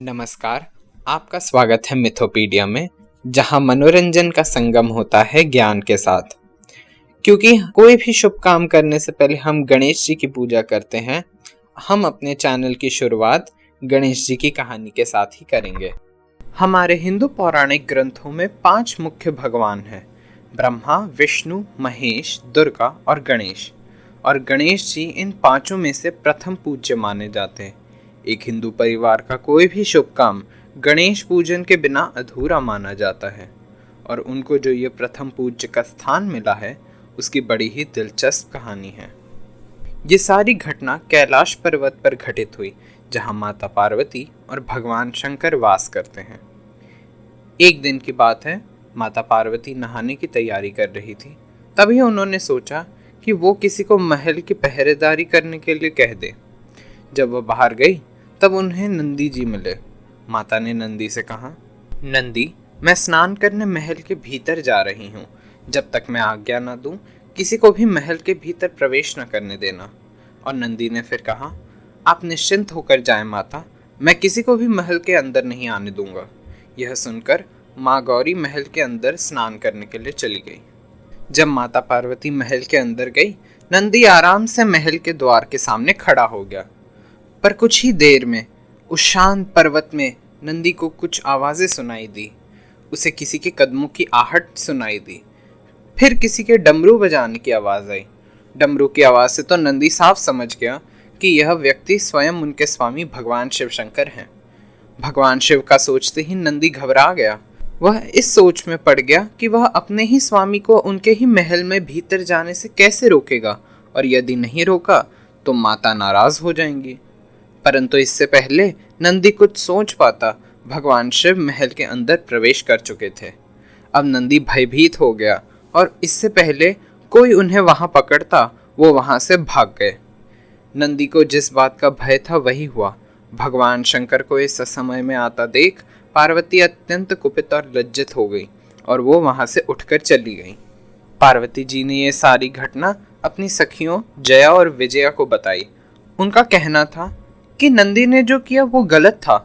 नमस्कार। आपका स्वागत है मिथोपीडिया में, जहां मनोरंजन का संगम होता है ज्ञान के साथ। क्योंकि कोई भी शुभ काम करने से पहले हम गणेश जी की पूजा करते हैं, हम अपने चैनल की शुरुआत गणेश जी की कहानी के साथ ही करेंगे। हमारे हिंदू पौराणिक ग्रंथों में 5 मुख्य भगवान हैं: ब्रह्मा, विष्णु, महेश, दुर्गा और गणेश। और गणेश जी इन पांचों में से प्रथम पूज्य माने जाते हैं। एक हिंदू परिवार का कोई भी शुभ काम गणेश पूजन के बिना अधूरा माना जाता है। और उनको जो ये प्रथम पूज्य का स्थान मिला है, उसकी बड़ी ही दिलचस्प कहानी है। ये सारी घटना कैलाश पर्वत पर घटित हुई, जहां माता पार्वती और भगवान शंकर वास करते हैं। एक दिन की बात है, माता पार्वती नहाने की तैयारी कर रही थी। तभी उन्होंने सोचा कि वो किसी को महल की पहरेदारी करने के लिए कह दे। जब वह बाहर गई तब उन्हें नंदी जी मिले। माता ने नंदी से कहा, नंदी, मैं स्नान करने महल के भीतर जा रही हूँ। जब तक मैं आज्ञा न दूं, किसी को भी महल के भीतर प्रवेश न करने देना। और नंदी ने फिर कहा, आप निश्चिंत होकर जाएं माता, मैं किसी को भी महल के अंदर नहीं आने दूंगा। यह सुनकर माँ गौरी महल के अंदर स्नान करने के लिए चली गई। जब माता पार्वती महल के अंदर गई, नंदी आराम से महल के द्वार के सामने खड़ा हो गया। पर कुछ ही देर में उस शांत पर्वत में नंदी को कुछ आवाजें सुनाई दी। उसे किसी के कदमों की आहट सुनाई दी। फिर किसी के डमरू बजाने की आवाज आई। डमरू की आवाज से तो नंदी साफ समझ गया कि यह व्यक्ति स्वयं उनके स्वामी भगवान शिव शंकर हैं। भगवान शिव का सोचते ही नंदी घबरा गया। वह इस सोच में पड़ गया कि वह अपने ही स्वामी को उनके ही महल में भीतर जाने से कैसे रोकेगा, और यदि नहीं रोका तो माता नाराज हो जाएंगी। परंतु इससे पहले नंदी कुछ सोच पाता, भगवान शिव महल के अंदर प्रवेश कर चुके थे। अब नंदी भयभीत हो गया और इससे पहले कोई उन्हें वहां पकड़ता, वो वहां से भाग गए। नंदी को जिस बात का भय था वही हुआ। भगवान शंकर को इस समय में आता देख पार्वती अत्यंत कुपित और लज्जित हो गई और वो वहां से उठकर चली गई। पार्वती जी ने ये सारी घटना अपनी सखियों जया और विजया को बताई। उनका कहना था कि नंदी ने जो किया वो गलत था,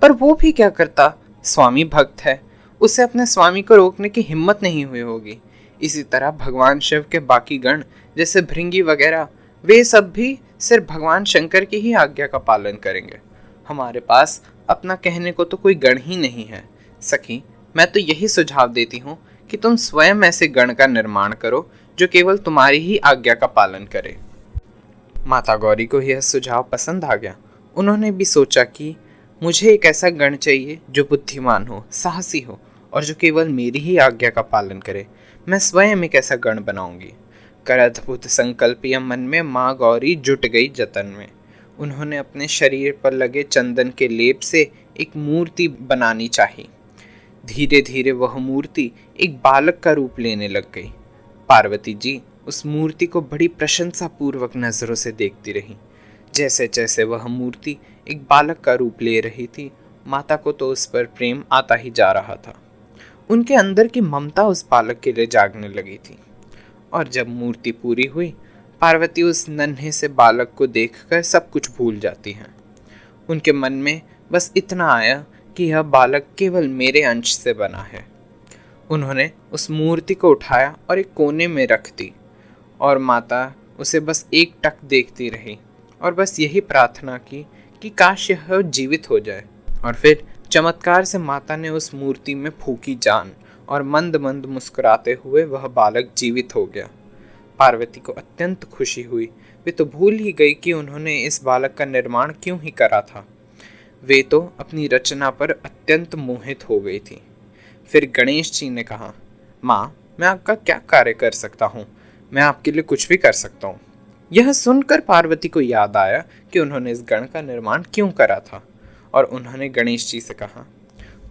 पर वो भी क्या करता, स्वामी भक्त है, उसे अपने स्वामी को रोकने की हिम्मत नहीं हुई होगी। इसी तरह भगवान शिव के बाकी गण जैसे भृंगी वगैरह, वे सब भी सिर्फ भगवान शंकर की ही आज्ञा का पालन करेंगे। हमारे पास अपना कहने को तो कोई गण ही नहीं है। सखी, मैं तो यही सुझाव देती हूँ कि तुम स्वयं ऐसे गण का निर्माण करो जो केवल तुम्हारी ही आज्ञा का पालन करे। माता गौरी को यह सुझाव पसंद आ गया। उन्होंने भी सोचा कि मुझे एक ऐसा गण चाहिए जो बुद्धिमान हो, साहसी हो और जो केवल मेरी ही आज्ञा का पालन करे। मैं स्वयं एक ऐसा गण बनाऊंगी। कर अद्भुत संकल्प या मन में माँ गौरी जुट गई जतन में। उन्होंने अपने शरीर पर लगे चंदन के लेप से एक मूर्ति बनानी चाहिए। धीरे धीरे वह मूर्ति एक बालक का रूप लेने लग गई। पार्वती जी उस मूर्ति को बड़ी प्रशंसा पूर्वक नजरों से देखती रही। जैसे जैसे वह मूर्ति एक बालक का रूप ले रही थी, माता को तो उस पर प्रेम आता ही जा रहा था। उनके अंदर की ममता उस बालक के लिए जागने लगी थी। और जब मूर्ति पूरी हुई, पार्वती उस नन्हे से बालक को देखकर सब कुछ भूल जाती हैं। उनके मन में बस इतना आया कि यह बालक केवल मेरे अंश से बना है। उन्होंने उस मूर्ति को उठाया और एक कोने में रख दी और माता उसे बस एक टक देखती रही और बस यही प्रार्थना की कि काश यह जीवित हो जाए। और फिर चमत्कार से माता ने उस मूर्ति में फूकी जान और मंद मंद मुस्कुराते हुए वह बालक जीवित हो गया। पार्वती को अत्यंत खुशी हुई। वे तो भूल ही गई कि उन्होंने इस बालक का निर्माण क्यों ही करा था। वे तो अपनी रचना पर अत्यंत मोहित हो गई थी। फिर गणेश जी ने कहा, माँ, मैं आपका क्या कार्य कर सकता हूँ? मैं आपके लिए कुछ भी कर सकता हूँ। यह सुनकर पार्वती को याद आया कि उन्होंने इस गण का निर्माण क्यों करा था और उन्होंने गणेश जी से कहा,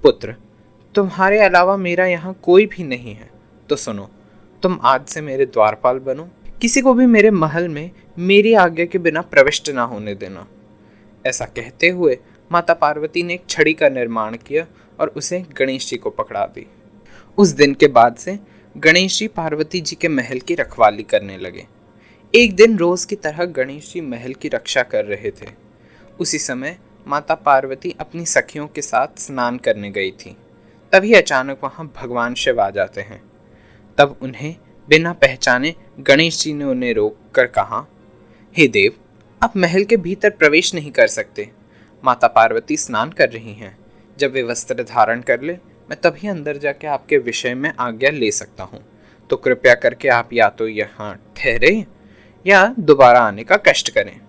पुत्र, तुम्हारे अलावा मेरा यहाँ कोई भी नहीं है, तो सुनो, तुम आज से मेरे द्वारपाल बनो। किसी को भी मेरे महल में मेरी आज्ञा के बिना प्रविष्ट ना होने देना। ऐसा कहते हुए माता पार्वती ने एक छड़ी का निर्माण किया और उसे गणेश जी को पकड़ा दी। उस दिन के बाद से गणेश जी पार्वती जी के महल की रखवाली करने लगे। एक दिन रोज की तरह गणेश जी महल की रक्षा कर रहे थे। उसी समय माता पार्वती अपनी सखियों के साथ स्नान करने गई थी। तभी अचानक वहां भगवान शिव आ जाते हैं। तब उन्हें बिना पहचाने गणेश जी ने उन्हें रोक कर कहा, हे देव, आप महल के भीतर प्रवेश नहीं कर सकते। माता पार्वती स्नान कर रही हैं। जब वे वस्त्र धारण कर ले, मैं तभी अंदर जाके आपके विषय में आज्ञा ले सकता हूँ। तो कृपया करके आप या तो यहाँ ठहरे या दोबारा आने का कष्ट करें।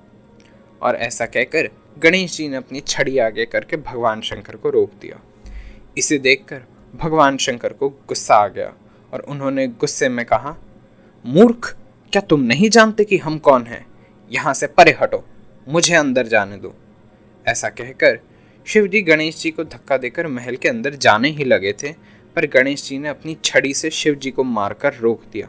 और ऐसा कहकर गणेश जी ने अपनी छड़ी आगे करके भगवान शंकर को रोक दिया। इसे देखकर भगवान शंकर को गुस्सा आ गया और उन्होंने गुस्से में कहा, मूर्ख, क्या तुम नहीं जानते कि हम कौन हैं? यहाँ से परे हटो, मुझे अंदर जाने दो। ऐसा कहकर शिवजी गणेश जी को धक्का देकर महल के अंदर जाने ही लगे थे, पर गणेश जी ने अपनी छड़ी से शिव जी को मारकर रोक दिया।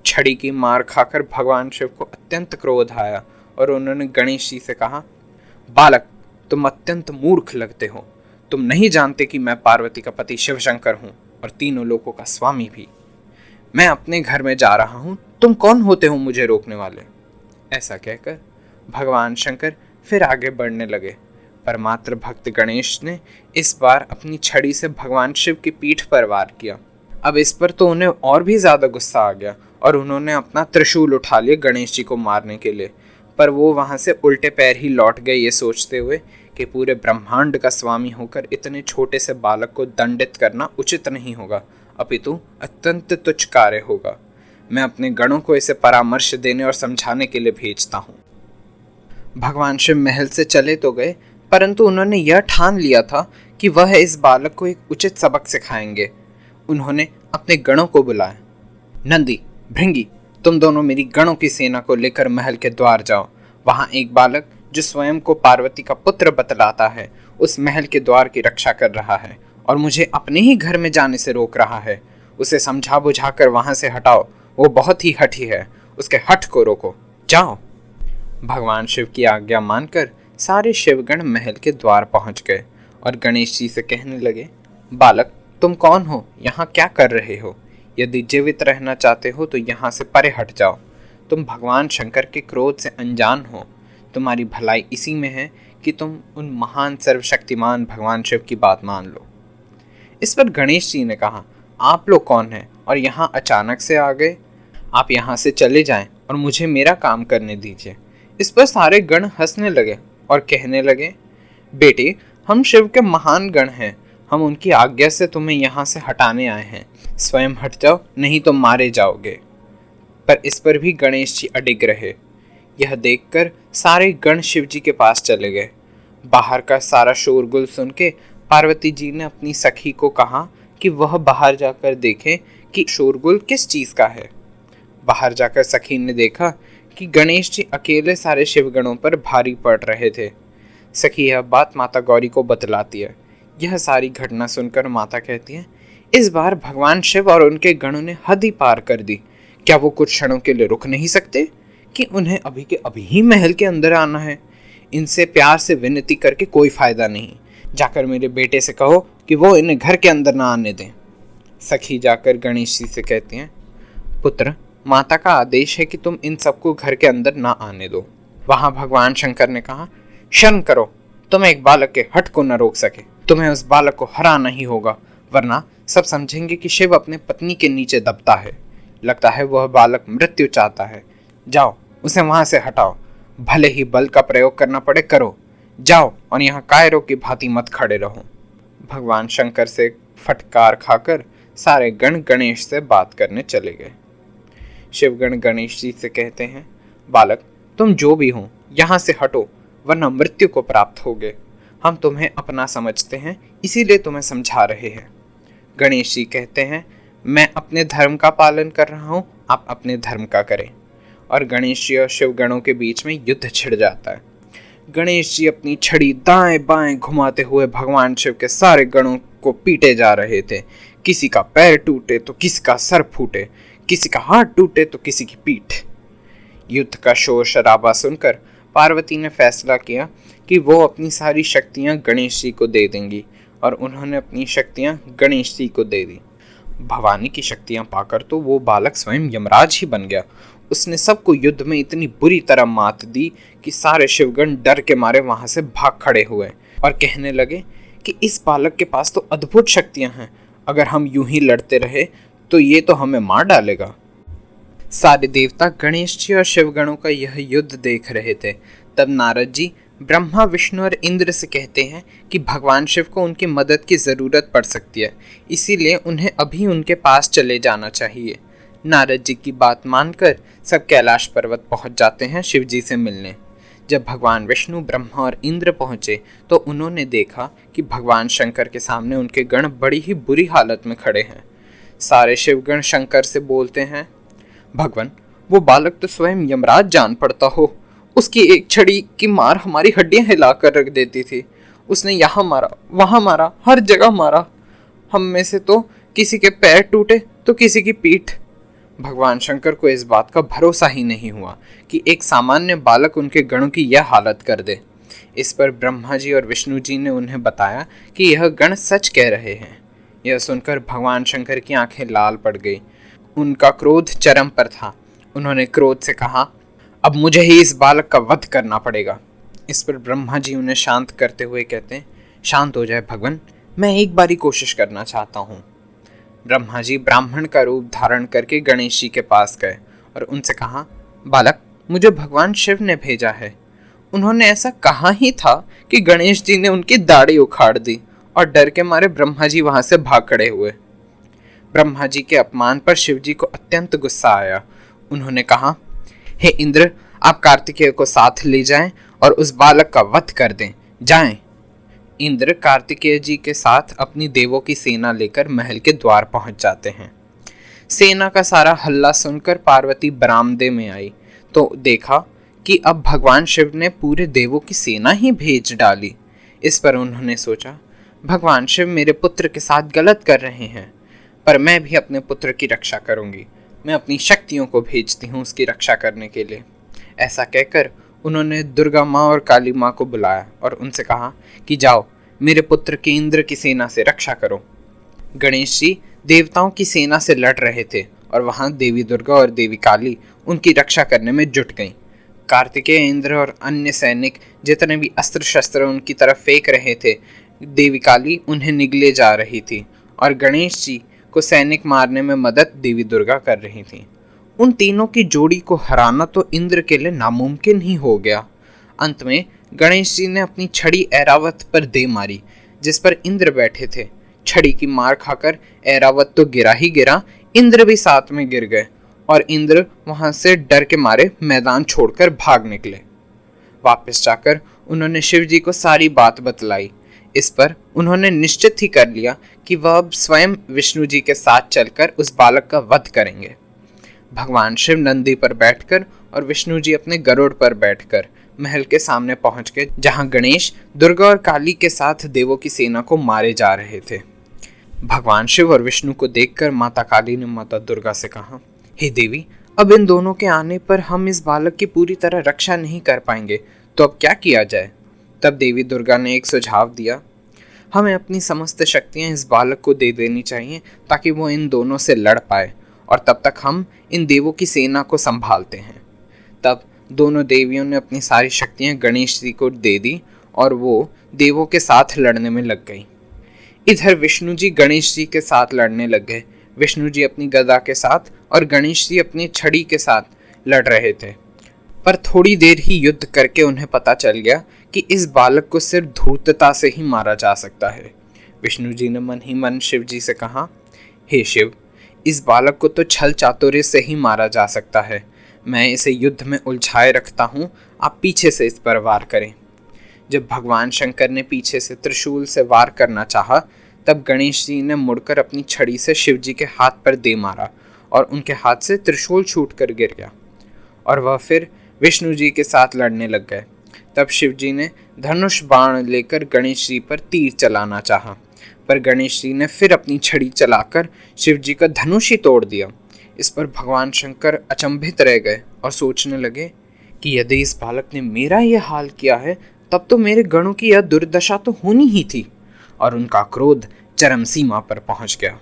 छड़ी की मार खाकर भगवान शिव को अत्यंत क्रोध आया और उन्होंने गणेश जी से कहा, बालक, तुम अत्यंत मूर्ख लगते हो। तुम नहीं जानते कि मैं पार्वती का पति शिव शंकर हूँ और तीनों लोकों का स्वामी भी। मैं अपने घर में जा रहा हूँ, तुम कौन होते हो मुझे रोकने वाले? ऐसा कहकर भगवान शंकर फिर आगे बढ़ने लगे, पर मात्र भक्त गणेश ने इस बार अपनी छड़ी से भगवान शिव की पीठ पर वार किया। अब इस पर तो उन्हें और भी ज्यादा गुस्सा आ गया और उन्होंने अपना त्रिशूल उठा लिया गणेश जी को मारने के लिए, पर वो वहां से उल्टे पैर ही लौट गए, ये सोचते हुए कि पूरे ब्रह्मांड का स्वामी होकर इतने छोटे से बालक को दंडित करना उचित नहीं होगा, अपितु अत्यंत तुच्छ कार्य होगा। मैं अपने गणों को इसे परामर्श देने और समझाने के लिए भेजता हूँ। भगवान शिव महल से चले तो गए, परंतु उन्होंने यह ठान लिया था कि वह इस बालक को एक उचित सबक सिखाएंगे। उन्होंने अपने गणों को बुलाया। नंदी, भृंगी, तुम दोनों मेरी गणों की सेना को लेकर महल के द्वार जाओ। वहां एक बालक जो स्वयं को पार्वती का पुत्र बतलाता है, उस महल के द्वार की रक्षा कर रहा है और मुझे अपने ही घर में जाने से रोक रहा है। उसे समझा बुझाकर वहां से हटाओ। वो बहुत ही हठी है, उसके हठ को रोको। जाओ। भगवान शिव की आज्ञा मानकर सारे शिवगण महल के द्वार पहुंच गए और गणेश जी से कहने लगे, बालक, तुम कौन हो? यहाँ क्या कर रहे हो? यदि जीवित रहना चाहते हो तो यहाँ से परे हट जाओ। तुम भगवान शंकर के क्रोध से अनजान हो। तुम्हारी भलाई इसी में है कि तुम उन महान सर्वशक्तिमान भगवान शिव की बात मान लो। इस पर गणेश जी ने कहा, आप लोग कौन हैं और यहाँ अचानक से आ गए? आप यहाँ से चले जाएं और मुझे मेरा काम करने दीजिए। इस पर सारे गण हंसने लगे और कहने लगे, बेटे, हम शिव के महान गण हैं, हम उनकी आज्ञा से तुम्हें यहाँ से हटाने आए हैं। स्वयं हट जाओ, नहीं तो मारे जाओगे। पर इस पर भी गणेश जी अडिग रहे। यह देखकर सारे गण शिव जी के पास चले गए। बाहर का सारा शोरगुल सुन के पार्वती जी ने अपनी सखी को कहा कि वह बाहर जाकर देखे कि शोरगुल किस चीज का है। बाहर जाकर सखी ने देखा कि गणेश जी अकेले सारे शिवगणों पर भारी पड़ रहे थे। सखी यह बात माता गौरी को बतलाती है। यह सारी घटना सुनकर माता कहती है, इस बार भगवान शिव और उनके गणों ने हद ही पार कर दी। क्या वो कुछ क्षणों के लिए रुक नहीं सकते कि उन्हें अभी के अभी ही महल के अंदर आना है? इनसे प्यार से विनती करके कोई फायदा नहीं। जाकर मेरे बेटे से कहो कि वो इन्हें घर के अंदर ना आने दें। सखी जाकर गणेश जी से कहती हैं, पुत्र, माता का आदेश है कि तुम इन सबको घर के अंदर ना आने दो। वहां भगवान शंकर ने कहा, शर्म करो, तुम एक बालक के हठ को न रोक सके। तुम्हें उस बालक को हराना ही होगा, वरना सब समझेंगे कि शिव अपने पत्नी के नीचे दबता है। लगता है वह बालक मृत्यु चाहता है। जाओ, उसे वहां से हटाओ। भले ही बल का प्रयोग करना पड़े, करो। जाओ और यहाँ कायरों की भांति मत खड़े रहो। भगवान शंकर से फटकार खाकर सारे गण गणेश से बात करने चले गए। शिवगण गणेश जी से कहते हैं, बालक, तुम जो भी हो यहाँ से हटो, वरना मृत्यु को प्राप्त होगे। हम तुम्हें अपना समझते हैं, इसीलिए तुम्हें समझा रहे हैं। गणेश जी कहते हैं, मैं अपने धर्म का पालन कर रहा हूँ, आप अपने धर्म का करें। और गणेश जी और शिवगणों के बीच में युद्ध छिड़ जाता है। गणेश जी अपनी छड़ी दाएं बाएं घुमाते हुए भगवान शिव के सारे गणों को पीटे जा रहे थे। किसी का पैर टूटे तो किसी का सर फूटे, किसी का हाथ टूटे तो किसी की पीठ। युद्ध का शोर शराबा सुनकर पार्वती ने फैसला किया कि वो अपनी सारी शक्तियां गणेश जी को दे देंगी, और उन्होंने अपनी शक्तियां गणेश जी को दे दी। भवानी की शक्तियां पाकर तो वो बालक स्वयं यमराज ही बन गया। उसने सबको युद्ध में इतनी बुरी तरह मात दी कि सारे शिवगण डर के मारे वहां से भाग खड़े हुए और कहने लगे कि इस बालक के पास तो अद्भुत शक्तियां हैं, अगर हम यूं ही लड़ते रहे तो ये तो हमें मार डालेगा। सारे देवता गणेश जी और शिवगणों का यह युद्ध देख रहे थे। तब नारद जी ब्रह्मा, विष्णु और इंद्र से कहते हैं कि भगवान शिव को उनकी मदद की ज़रूरत पड़ सकती है, इसीलिए उन्हें अभी उनके पास चले जाना चाहिए। नारद जी की बात मानकर सब कैलाश पर्वत पहुंच जाते हैं शिव जी से मिलने। जब भगवान विष्णु, ब्रह्मा और इंद्र पहुंचे तो उन्होंने देखा कि भगवान शंकर के सामने उनके गण बड़ी ही बुरी हालत में खड़े हैं। सारे शिवगण शंकर से बोलते हैं, भगवान, वो बालक तो स्वयं यमराज जान पड़ता हो। उसकी एक छड़ी की मार हमारी हड्डियां हिलाकर रख देती थी। उसने यहाँ मारा, वहां मारा, हर जगह मारा। हम में से तो किसी के पैर टूटे तो किसी की पीठ। भगवान शंकर को इस बात का भरोसा ही नहीं हुआ कि एक सामान्य बालक उनके गणों की यह हालत कर दे। इस पर ब्रह्मा जी और विष्णु जी ने उन्हें बताया कि यह गण सच कह रहे हैं। यह सुनकर भगवान शंकर की आंखें लाल पड़ गई। उनका क्रोध चरम पर था। उन्होंने क्रोध से कहा, अब मुझे ही इस बालक का वध करना पड़ेगा। इस पर ब्रह्मा जी उन्हें शांत करते हुए कहते हैं, शांत हो जाए भगवान, मैं एक बारी कोशिश करना चाहता हूँ। ब्रह्मा जी ब्राह्मण का रूप धारण करके गणेश जी के पास गए और उनसे कहा, बालक, मुझे भगवान शिव ने भेजा है। उन्होंने ऐसा कहा ही था कि गणेश जी ने उनकी दाढ़ी उखाड़ दी और डर के मारे ब्रह्मा जी वहां से भाग खड़े हुए। ब्रह्मा जी के अपमान पर शिव जी को अत्यंत गुस्सा आया। उन्होंने कहा, हे इंद्र, आप कार्तिकेय को साथ ले जाएं और उस बालक का वध कर दें। जाएं। इंद्र कार्तिकेय जी के साथ अपनी देवों की सेना लेकर महल के द्वार पहुंच जाते हैं। सेना का सारा हल्ला सुनकर पार्वती बरामदे में आई तो देखा कि अब भगवान शिव ने पूरे देवों की सेना ही भेज डाली। इस पर उन्होंने सोचा, भगवान शिव मेरे पुत्र के साथ गलत कर रहे हैं, पर मैं भी अपने पुत्र की रक्षा करूंगी। मैं अपनी शक्तियों को भेजती हूँ उसकी रक्षा करने के लिए। ऐसा कहकर उन्होंने दुर्गा माँ और काली माँ को बुलाया और उनसे कहा कि जाओ, मेरे पुत्र के इंद्र की सेना से रक्षा करो। गणेश जी देवताओं की सेना से लड़ रहे थे और वहां देवी दुर्गा और देवी काली उनकी रक्षा करने में जुट गईं। कार्तिकेय, इंद्र और अन्य सैनिक जितने भी अस्त्र शस्त्र उनकी तरफ फेंक रहे थे, देवी काली उन्हें निगले जा रही थी और गणेश जी को सैनिक मारने में मदद देवी दुर्गा कर रही थी। उन तीनों की जोड़ी को हराना तो इंद्र के लिए नामुमकिन ही हो गया। अंत में गणेश जी ने अपनी छड़ी ऐरावत पर दे मारी, जिस पर इंद्र बैठे थे। छड़ी की मार खाकर ऐरावत तो गिरा ही गिरा, इंद्र भी साथ में गिर गए और इंद्र वहां से डर के मारे मैदान छोड़कर भाग निकले। वापस जाकर उन्होंने शिव जी को सारी बात बतलाई। इस पर उन्होंने निश्चित ही कर लिया कि वह अब स्वयं विष्णु जी के साथ चलकर उस बालक का वध करेंगे। भगवान शिव नंदी पर बैठकर और विष्णु जी अपने गरुड़ पर बैठकर महल के सामने पहुंच गए, जहां गणेश, दुर्गा और काली के साथ देवों की सेना को मारे जा रहे थे। भगवान शिव और विष्णु को देखकर माता काली ने माता दुर्गा से कहा, हे देवी, अब इन दोनों के आने पर हम इस बालक की पूरी तरह रक्षा नहीं कर पाएंगे, तो अब क्या किया जाए? तब देवी दुर्गा ने एक सुझाव दिया, हमें अपनी समस्त शक्तियां इस बालक को दे देनी चाहिए ताकि वो इन दोनों से लड़ पाए और तब तक हम इन देवों की सेना को संभालते हैं। तब दोनों देवियों ने अपनी सारी शक्तियां गणेश जी को दे दी और वो देवों के साथ लड़ने में लग गई। इधर विष्णु जी गणेश जी के साथ लड़ने लग गए। विष्णु जी अपनी गदा के साथ और गणेश जी अपनी छड़ी के साथ लड़ रहे थे, पर थोड़ी देर ही युद्ध करके उन्हें पता चल गया कि इस बालक को सिर्फ धूर्तता से ही मारा जा सकता है। विष्णु जी ने मन ही मन शिव जी से कहा, हे शिव, इस बालक को तो छल चातुर्य से ही मारा जा सकता है। मैं इसे युद्ध में उलझाए रखता हूँ, आप पीछे से इस पर वार करें। जब भगवान शंकर ने पीछे से त्रिशूल से वार करना चाहा, तब गणेश जी ने मुड़कर अपनी छड़ी से शिव जी के हाथ पर दे मारा और उनके हाथ से त्रिशूल छूटकर गिर गया और वह फिर विष्णु जी के साथ लड़ने लग गए। तब शिव जी ने धनुष बाण लेकर गणेश जी पर तीर चलाना चाहा, पर गणेश जी ने फिर अपनी छड़ी चलाकर शिव जी का धनुष ही तोड़ दिया। इस पर भगवान शंकर अचंभित रह गए और सोचने लगे कि यदि इस बालक ने मेरा यह हाल किया है, तब तो मेरे गणों की यह दुर्दशा तो होनी ही थी, और उनका क्रोध चरम सीमा पर पहुंच गया।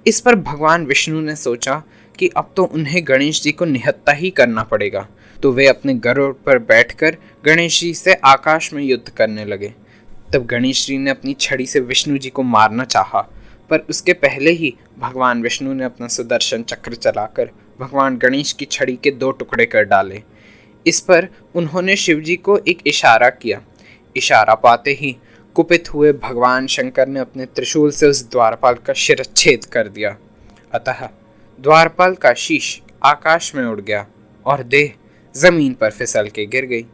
इस पर भगवान विष्णु ने सोचा कि अब तो उन्हें गणेश जी को निहत्था ही करना पड़ेगा। तो वे अपने गरुड़ पर बैठकर गणेश जी से आकाश में युद्ध करने लगे। तब गणेश जी ने अपनी छड़ी से विष्णु जी को मारना चाहा, पर उसके पहले ही भगवान विष्णु ने अपना सुदर्शन चक्र चलाकर भगवान गणेश की छड़ी के 2 टुकड़े कर डाले। इस पर उन्होंने शिव जी को एक इशारा किया। इशारा पाते ही कुपित हुए भगवान शंकर ने अपने त्रिशूल से उस द्वारपाल का शिरच्छेद कर दिया। अतः द्वारपाल का शीश आकाश में उड़ गया और देह जमीन पर फिसल के गिर गई।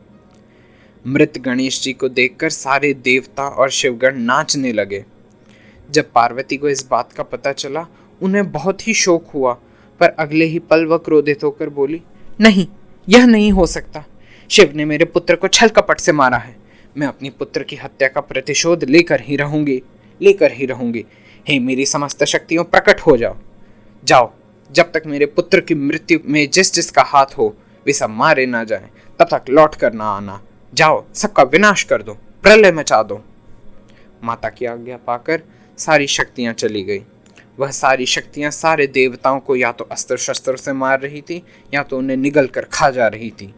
मृत गणेश जी को देखकर सारे देवता और शिवगण नाचने लगे। जब पार्वती को इस बात का पता चला, उन्हें बहुत ही शोक हुआ, पर अगले ही पल वह क्रोधित होकर बोली, नहीं, यह नहीं हो सकता। शिव ने मेरे पुत्र को छल कपट से मारा है। मैं अपनी पुत्र की हत्या का प्रतिशोध लेकर ही रहूंगी। हे मेरी समस्त शक्तियों, प्रकट हो जाओ। जब तक मेरे पुत्र की मृत्यु में जिस जिसका हाथ हो वे सब मारे ना जाएं, तब तक लौट कर ना आना। जाओ, सबका विनाश कर दो, प्रलय मचा दो। माता की आज्ञा पाकर सारी शक्तियां चली गई। वह सारी शक्तियां सारे देवताओं को या तो अस्त्र शस्त्रों से मार रही थी या तो उन्हें निगल कर खा जा रही थी।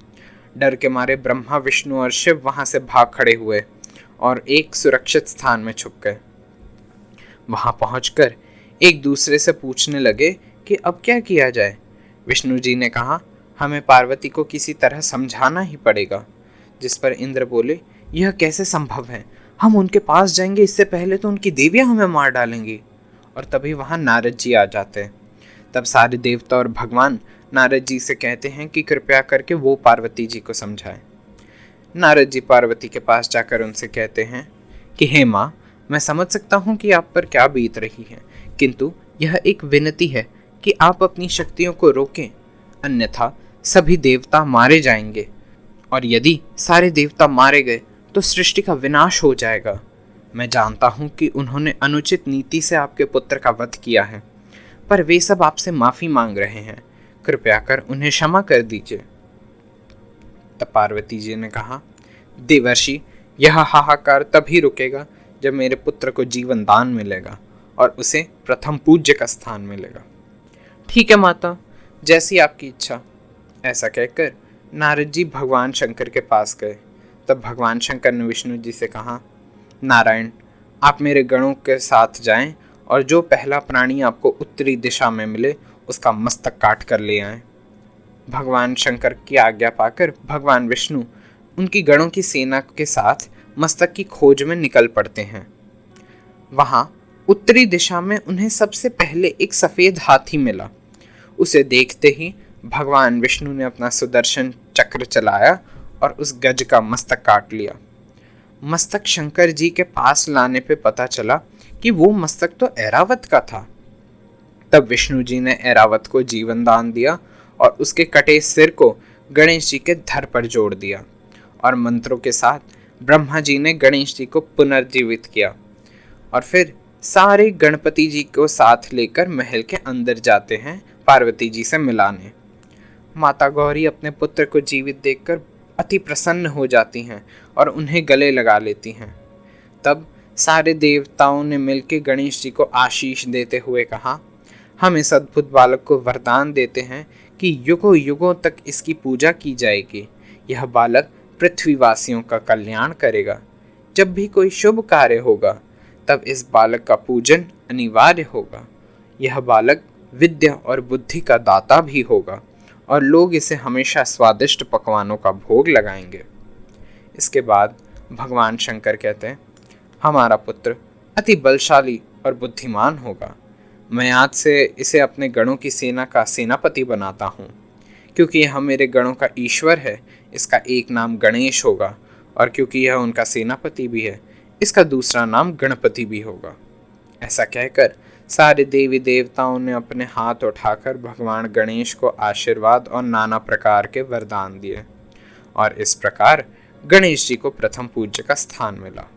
डर के मारे ब्रह्मा, विष्णु और शिव वहां से भाग खड़े हुए और एक सुरक्षित स्थान में छुप गए। वहां पहुंचकर एक दूसरे से पूछने लगे कि अब क्या किया जाए। विष्णु जी ने कहा, हमें पार्वती को किसी तरह समझाना ही पड़ेगा। जिस पर इंद्र बोले, यह कैसे संभव है? हम उनके पास जाएंगे इससे पहले तो उनकी देवियां हमें मार डालेंगी। और तभी वहां नारद जी आ जाते हैं। तब सारे देवता और भगवान नारद जी से कहते हैं कि कृपया करके वो पार्वती जी को समझाएं। नारद जी पार्वती के पास जाकर उनसे कहते हैं कि हे माँ, मैं समझ सकता हूँ कि आप पर क्या बीत रही है, किंतु यह एक विनती है कि आप अपनी शक्तियों को रोकें, अन्यथा सभी देवता मारे जाएंगे, और यदि सारे देवता मारे गए तो सृष्टि का विनाश हो जाएगा। मैं जानता हूँ कि उन्होंने अनुचित नीति से आपके पुत्र का वध किया है, पर वे सब आपसे माफी मांग रहे हैं। कृपया कर उन्हें क्षमा कर दीजिए। तब पार्वती जी ने कहा, देवर्षि, यह हाहाकार तभी रुकेगा जब मेरे पुत्र को जीवन दान मिलेगा और उसे प्रथम पूज्य का स्थान मिलेगा। ठीक है माता, जैसी आपकी इच्छा। ऐसा कहकर नारद जी भगवान शंकर के पास गए। तब भगवान शंकर ने विष्णु जी से कहा, नारायण, आप मेरे गणों के साथ जाएं और जो पहला प्राणी आपको उत्तरी दिशा में मिले उसका मस्तक काट कर ले आएं। भगवान शंकर की आज्ञा पाकर भगवान विष्णु उनकी गणों की सेना के साथ मस्तक की खोज में निकल पड़ते हैं। वहां उत्तरी दिशा में उन्हें सबसे पहले एक सफेद हाथी मिला। उसे देखते ही भगवान विष्णु ने अपना सुदर्शन चक्र चलाया और उस गज का मस्तक काट लिया। मस्तक शंकर जी के पास लाने पे पता चला कि वो मस्तक तो ऐरावत का था। तब विष्णु जी ने ऐरावत को जीवन दान दिया और उसके कटे सिर को गणेश जी के धड़ पर जोड़ दिया, और मंत्रों के साथ ब्रह्मा जी ने गणेश जी को पुनर्जीवित किया। और फिर सारे गणपति जी को साथ लेकर महल के अंदर जाते हैं पार्वती जी से मिलाने। माता गौरी अपने पुत्र को जीवित देखकर अति प्रसन्न हो जाती हैं और उन्हें गले लगा लेती हैं। तब सारे देवताओं ने मिलकर गणेश जी को आशीष देते हुए कहा, हम इस अद्भुत बालक को वरदान देते हैं कि युगों युगों तक इसकी पूजा की जाएगी। यह बालक पृथ्वीवासियों का कल्याण करेगा। जब भी कोई शुभ कार्य होगा तब इस बालक का पूजन अनिवार्य होगा। यह बालक विद्या और बुद्धि का दाता भी होगा और लोग इसे हमेशा स्वादिष्ट पकवानों का भोग लगाएंगे। इसके बाद भगवान शंकर कहते हैं, हमारा पुत्र अति बलशाली और बुद्धिमान होगा। मैं आज से इसे अपने गणों की सेना का सेनापति बनाता हूँ। क्योंकि यह मेरे गणों का ईश्वर है, इसका एक नाम गणेश होगा, और क्योंकि यह उनका सेनापति भी है, इसका दूसरा नाम गणपति भी होगा। ऐसा कहकर सारे देवी देवताओं ने अपने हाथ उठाकर भगवान गणेश को आशीर्वाद और नाना प्रकार के वरदान दिए, और इस प्रकार गणेश जी को प्रथम पूज्य का स्थान मिला।